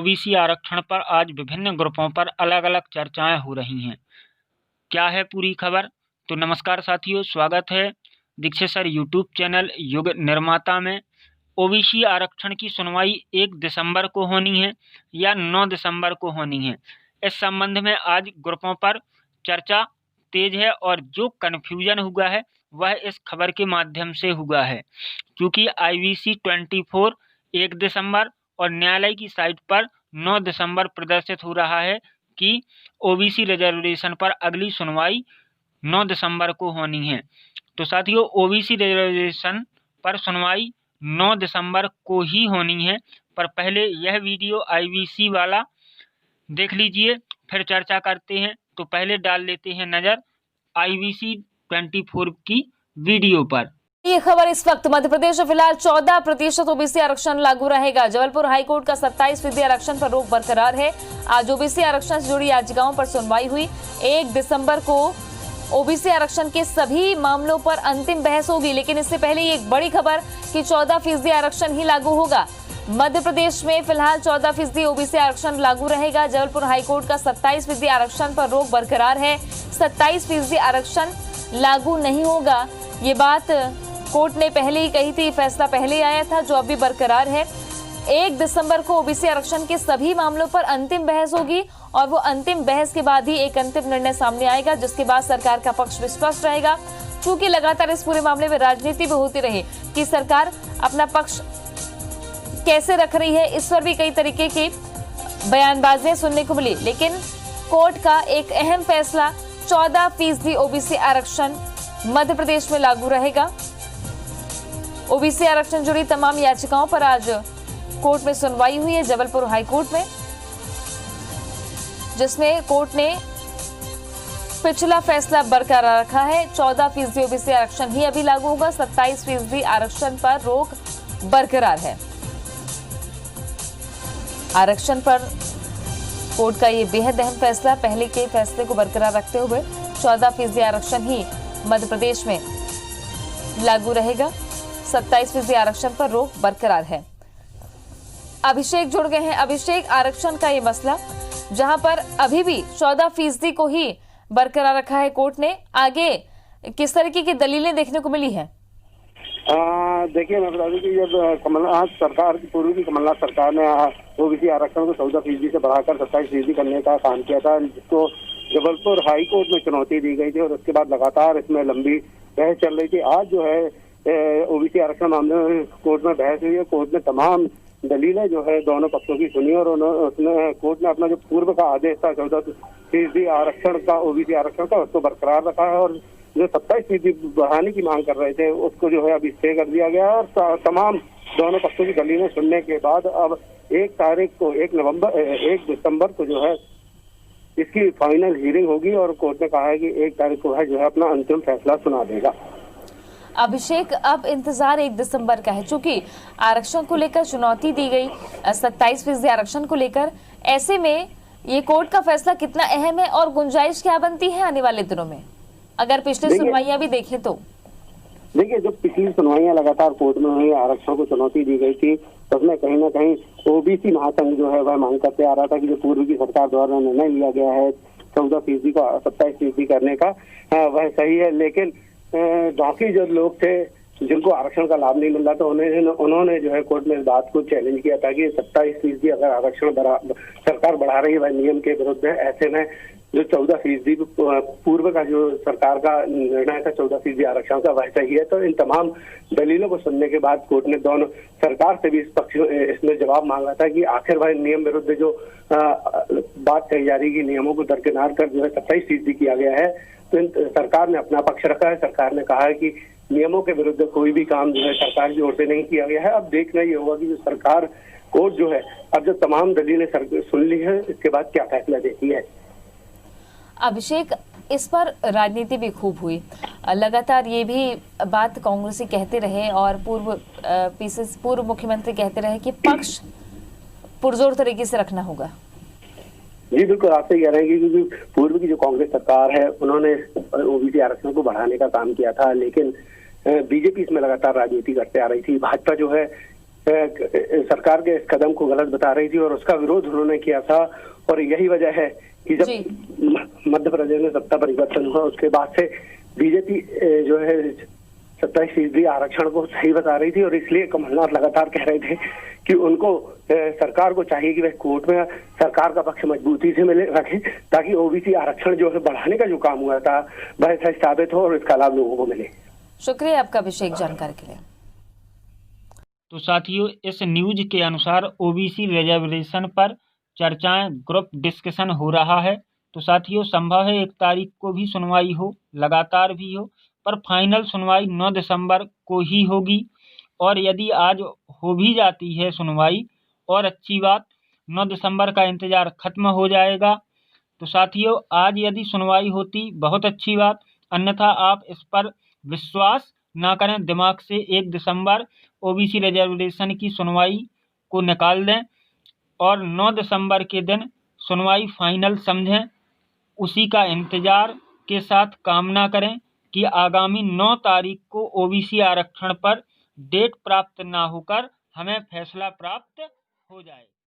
OBC आरक्षण पर आज विभिन्न ग्रुपों पर अलग-अलग चर्चाएं हो रही हैं। क्या है पूरी खबर? तो नमस्कार साथियों, स्वागत है दीक्षित सर यूट्यूब चैनल युग निर्माता में। ओबीसी आरक्षण की सुनवाई 1 दिसंबर को होनी है या 9 दिसंबर को होनी है। इस संबंध में आज ग्रुपों पर चर्चा तेज है और जो कन्फ्यूजन हुआ है वह इस खबर के माध्यम से हुआ है, क्योंकि IBC 24 1 दिसंबर और न्यायालय की साइट पर 9 दिसंबर प्रदर्शित हो रहा है कि ओबीसी रिजर्वेशन पर अगली सुनवाई 9 दिसंबर को होनी है। तो साथियों, ओबीसी रिजर्वेशन पर सुनवाई 9 दिसंबर को ही होनी है, पर पहले यह वीडियो IBC वाला देख लीजिए, फिर चर्चा करते हैं। तो पहले डाल लेते हैं नजर IBC 24 की वीडियो पर। ये खबर इस वक्त मध्य प्रदेश में फिलहाल 14% ओबीसी आरक्षण लागू रहेगा। जबलपुर हाईकोर्ट का 27% आरक्षण पर रोक बरकरार है। आज ओबीसी आरक्षण से जुड़ी याचिकाओं पर सुनवाई हुई। 1 दिसंबर को ओबीसी आरक्षण के सभी मामलों पर अंतिम बहस होगी, लेकिन इससे पहले एक बड़ी खबर कि 14% आरक्षण ही लागू होगा। मध्य प्रदेश में फिलहाल 14% ओबीसी आरक्षण लागू रहेगा। जबलपुर हाईकोर्ट का 27% आरक्षण पर रोक बरकरार है। 27% आरक्षण लागू नहीं होगा, ये बात कोर्ट ने पहले ही कही थी। फैसला पहले आया था जो अभी बरकरार है। 1 दिसंबर को ओबीसी आरक्षण के सभी मामलों पर अंतिम बहस होगी और वो अंतिम बहस के बाद ही एक अंतिम निर्णय सामने आएगा, जिसके बाद सरकार का पक्ष भी स्पष्ट रहेगा। चूंकि लगातार इस पूरे मामले में राजनीति भी होती रही कि सरकार अपना पक्ष कैसे रख रही है, इस पर भी कई तरीके की बयानबाजियां सुनने को मिली, लेकिन कोर्ट का एक अहम फैसला 14% ओबीसी आरक्षण मध्य प्रदेश में लागू रहेगा। ओबीसी आरक्षण जुड़ी तमाम याचिकाओं पर आज कोर्ट में सुनवाई हुई है, जबलपुर हाईकोर्ट में, जिसमें कोर्ट ने पिछला फैसला बरकरार रखा है। 14% ओबीसी आरक्षण ही अभी लागू होगा। 27% आरक्षण पर रोक बरकरार है। आरक्षण पर कोर्ट का ये बेहद अहम फैसला, पहले के फैसले को बरकरार रखते हुए 14% आरक्षण ही मध्य प्रदेश में लागू रहेगा। 27% आरक्षण पर रोक बरकरार है। अभिषेक जुड़ गए हैं। अभिषेक, आरक्षण का ये मसला जहां पर अभी भी 14% को ही बरकरार रखा है कोर्ट ने, आगे किस तरीके की दलीलें देखने को मिली है? देखिए, मैं बता दूं कि जब कमलनाथ सरकार की पूर्व की कमलनाथ सरकार ने ओबीसी आरक्षण को 14% से बढ़ाकर 27% करने का काम किया था, जिसको जबलपुर हाई कोर्ट में चुनौती दी गई थी और उसके बाद लगातार इसमें लंबी बहस चल रही थी। आज जो है ओबीसी आरक्षण मामले में कोर्ट में बहस हुई है। कोर्ट ने तमाम दलीलें जो है दोनों पक्षों की सुनी और उसने कोर्ट ने अपना जो पूर्व का आदेश था 14% आरक्षण का, ओबीसी आरक्षण का, उसको बरकरार रखा है और जो 27% बढ़ाने की मांग कर रहे थे उसको जो है अभी स्टे कर दिया गया है। और तमाम दोनों पक्षों की दलीलें सुनने के बाद अब 1 दिसंबर को जो है इसकी फाइनल हियरिंग होगी और कोर्ट ने कहा है कि 1 तारीख को है जो है अपना अंतिम फैसला सुना देगा। अभिषेक, अब इंतजार 1 दिसंबर का है, चूंकि आरक्षण को लेकर चुनौती दी गई 27% आरक्षण को लेकर, ऐसे में ये कोर्ट का फैसला कितना अहम है और गुंजाइश क्या बनती है आने वाले दिनों में, अगर पिछली सुनवाइयां भी देखें तो? देखिए, जो पिछली सुनवाइयां लगातार कोर्ट में हुई, आरक्षण को चुनौती दी गई थी, उसमें कहीं ना कहीं ओबीसी महासंघ जो है वह मांग करते आ रहा था कि जो पूर्व की सरकार द्वारा निर्णय लिया गया है 14% को 27% करने का, वह सही है। लेकिन बाकी जो लोग थे जिनको आरक्षण का लाभ नहीं मिल रहा था, उन्होंने जो है कोर्ट में इस बात को चैलेंज किया था कि 27% अगर आरक्षण सरकार बढ़ा रही है वह नियम के विरुद्ध है। ऐसे में जो 14% पूर्व का जो सरकार का निर्णय था 14% आरक्षण का, वह सही है। तो इन तमाम दलीलों को सुनने के बाद कोर्ट ने दोनों सरकार से भी इसमें जवाब मांगा था कि आखिर वह नियम विरुद्ध जो बात कही जा रही है, नियमों को दरकिनार कर जो है 27% किया गया है। तो सरकार ने अपना पक्ष रखा है। सरकार ने कहा है कि नियमों के विरुद्ध कोई भी काम जो है सरकार की ओर से नहीं किया गया है। अब देखना ये होगा कि जो सरकार कोर्ट जो है अब जो तमाम दलीलें सुन ली है, इसके बाद क्या फैसला देती है। अभिषेक, इस पर राजनीति भी खूब हुई, लगातार ये भी बात कांग्रेसी कहते रहे और पूर्व मुख्यमंत्री कहते रहे कि पक्ष पुरजोर तरीके से रखना होगा। जी बिल्कुल, आप सही कह रहे हैं क्योंकि पूर्व की जो कांग्रेस सरकार है उन्होंने ओबीसी आरक्षण को बढ़ाने का काम किया था, लेकिन बीजेपी इसमें लगातार राजनीति करते आ रही थी। भाजपा जो है सरकार के इस कदम को गलत बता रही थी और उसका विरोध उन्होंने किया था। और यही वजह है कि जब मध्य प्रदेश में सत्ता परिवर्तन हुआ उसके बाद से बीजेपी जो है 27% आरक्षण को सही बता रही थी। और इसलिए कमलनाथ लगातार कह रहे थे कि उनको सरकार को चाहिए कि वह कोर्ट में सरकार का पक्ष मजबूती से मिले रखे, ताकि ओबीसी आरक्षण जो है बढ़ाने का जो काम हुआ था वह सही साबित हो और इसका लाभ लोगों को मिले। शुक्रिया आपका अभिषेक जानकारी के लिए। तो साथियों, इस न्यूज के अनुसार ओबीसी रिजर्वेशन पर चर्चाएं, ग्रुप डिस्कशन हो रहा है। तो साथियों, संभव है 1 तारीख को भी सुनवाई हो, लगातार भी हो, पर फाइनल सुनवाई 9 दिसंबर को ही होगी। और यदि आज हो भी जाती है सुनवाई, और अच्छी बात, 9 दिसंबर का इंतजार खत्म हो जाएगा। तो साथियों, आज यदि सुनवाई होती बहुत अच्छी बात, अन्यथा आप इस पर विश्वास ना करें, दिमाग से 1 दिसंबर ओबीसी रिजर्वेशन की सुनवाई को निकाल दें और 9 दिसंबर के दिन सुनवाई फाइनल समझें। उसी का इंतजार के साथ कामना करें कि आगामी 9 तारीख को ओबीसी आरक्षण पर डेट प्राप्त ना होकर हमें फैसला प्राप्त हो जाए।